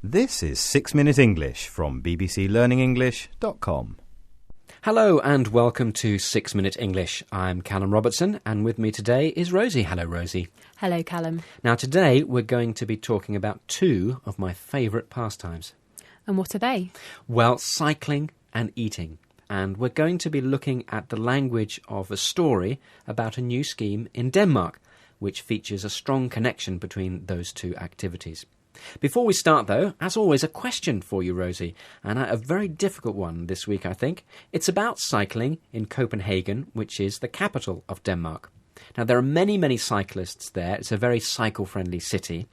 This is 6 Minute English from bbclearningenglish.com. Hello and welcome to 6 Minute English. I'm Callum Robertson and with me today is Rosie. Hello, Rosie. Hello, Callum. Now today we're going to be talking about two of my favourite pastimes. And what are they? Well, cycling and eating. And we're going to be looking at the language of a story about a new scheme in Denmark, which features a strong connection between those two activities. Before we start, though, as always, a question for you, Rosie, and a very difficult one this week, I think. It's about cycling in Copenhagen, which is the capital of Denmark. Now, there are many cyclists there. It's a very cycle-friendly city.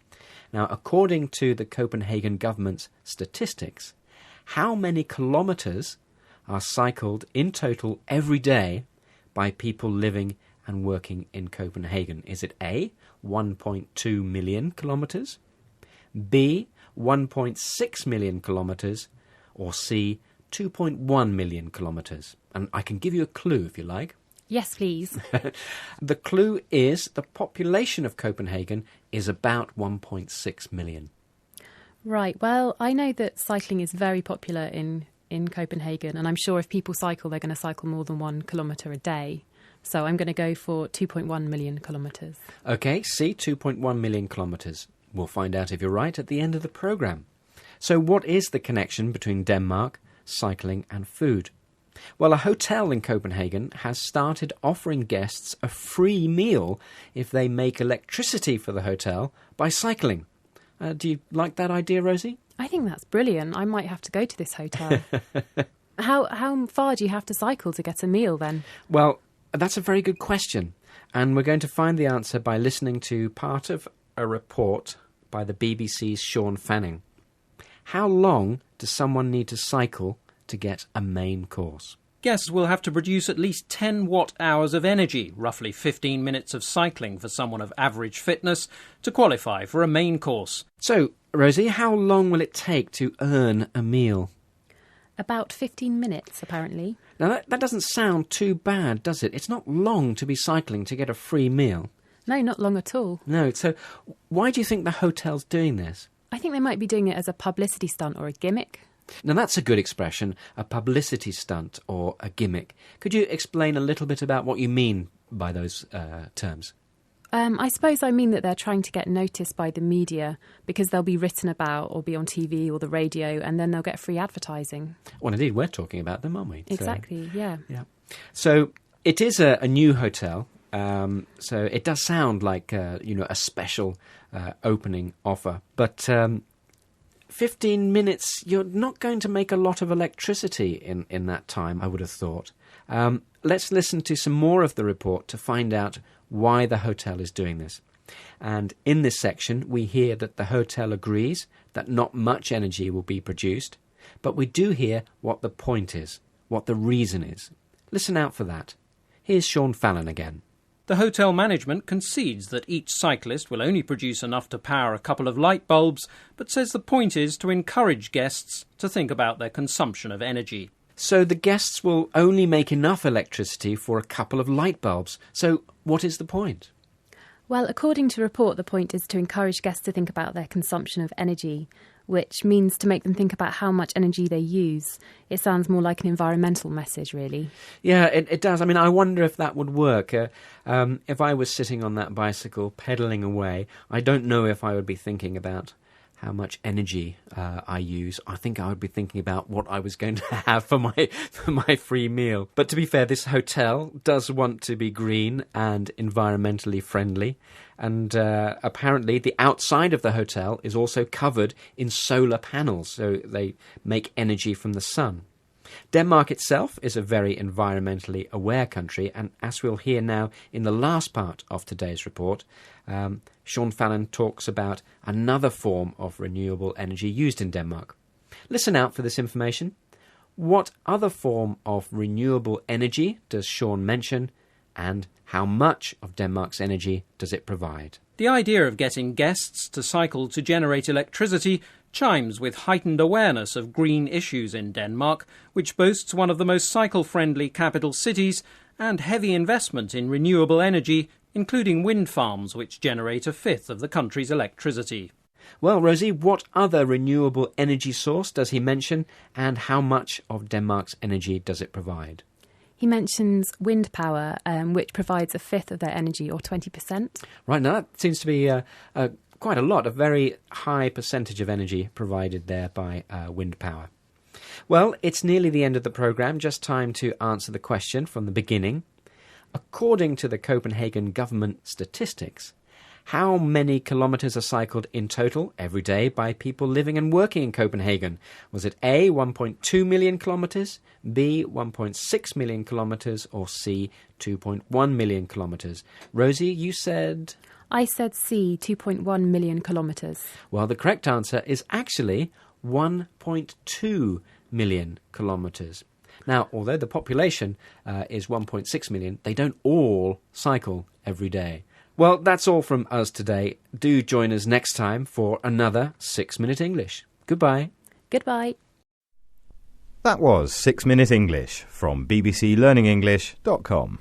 Now, according to the Copenhagen government's statistics, how many kilometres are cycled in total every day by people living and working in Copenhagen? Is it A, 1.2 million kilometres? B, 1.6 million kilometres, or C, 2.1 million kilometres? And I can give you a clue if you like. Yes, please. The clue is the population of Copenhagen is about 1.6 million. Right, well, I know that cycling is very popular in Copenhagen, and I'm sure if people cycle, they're going to cycle more than 1 kilometre a day. So I'm going to go for 2.1 million kilometres. OK, C, 2.1 million kilometres. We'll find out if you're right at the end of the programme. So what is the connection between Denmark, cycling and food? Well, a hotel in Copenhagen has started offering guests a free meal if they make electricity for the hotel by cycling. Do you like that idea, Rosie? I think that's brilliant. I might have to go to this hotel. How far do you have to cycle to get a meal then? Well, that's a very good question. And we're going to find the answer by listening to part of a report by the BBC's Sean Fanning. How long does someone need to cycle to get a main course? Guests will have to produce at least 10 watt-hours of energy, roughly 15 minutes of cycling for someone of average fitness, to qualify for a main course. So, Rosie, how long will it take to earn a meal? About 15 minutes, apparently. Now, that doesn't sound too bad, does it? It's not long to be cycling to get a free meal. No, not long at all. No, so why do you think the hotel's doing this? I think they might be doing it as a publicity stunt or a gimmick. Now, that's a good expression, a publicity stunt or a gimmick. Could you explain a little bit about what you mean by those terms? I suppose I mean that they're trying to get noticed by the media because they'll be written about or be on TV or the radio, and then they'll get free advertising. Well, indeed, we're talking about them, aren't we? Exactly, yeah. So it is a new hotel. So it does sound like, a special opening offer. But 15 minutes, you're not going to make a lot of electricity in that time, I would have thought. Let's listen to some more of the report to find out why the hotel is doing this. And in this section, we hear that the hotel agrees that not much energy will be produced, but we do hear what the point is, what the reason is. Listen out for that. Here's Sean Fallon again. The hotel management concedes that each cyclist will only produce enough to power a couple of light bulbs, but says the point is to encourage guests to think about their consumption of energy. So the guests will only make enough electricity for a couple of light bulbs. So what is the point? Well, according to the report, the point is to encourage guests to think about their consumption of energy, which means to make them think about how much energy they use. It sounds more like an environmental message, really. Yeah, it does. I mean, I wonder if that would work. If I was sitting on that bicycle, pedalling away, I don't know if I would be thinking about how much energy I use. I think I would be thinking about what I was going to have for my free meal. But to be fair, this hotel does want to be green and environmentally friendly. And apparently the outside of the hotel is also covered in solar panels, so they make energy from the sun. Denmark itself is a very environmentally aware country, and as we'll hear now in the last part of today's report, Sean Fallon talks about another form of renewable energy used in Denmark. Listen out for this information. What other form of renewable energy does Sean mention, and how much of Denmark's energy does it provide? The idea of getting guests to cycle to generate electricity chimes with heightened awareness of green issues in Denmark, which boasts one of the most cycle-friendly capital cities and heavy investment in renewable energy, including wind farms which generate a fifth of the country's electricity. Well, Rosie, what other renewable energy source does he mention, and how much of Denmark's energy does it provide? He mentions wind power, which provides a fifth of their energy, or 20%. Right, now that seems to be quite a lot, a very high percentage of energy provided there by wind power. Well, it's nearly the end of the programme, just time to answer the question from the beginning. According to the Copenhagen government statistics, how many kilometres are cycled in total every day by people living and working in Copenhagen? Was it A, 1.2 million kilometres, B, 1.6 million kilometres, or C, 2.1 million kilometres? Rosie, you said... I said C, 2.1 million kilometres. Well, the correct answer is actually 1.2 million kilometres. Now, although the population is 1.6 million, they don't all cycle every day. Well, that's all from us today. Do join us next time for another 6 Minute English. Goodbye. Goodbye. That was 6 Minute English from bbclearningenglish.com.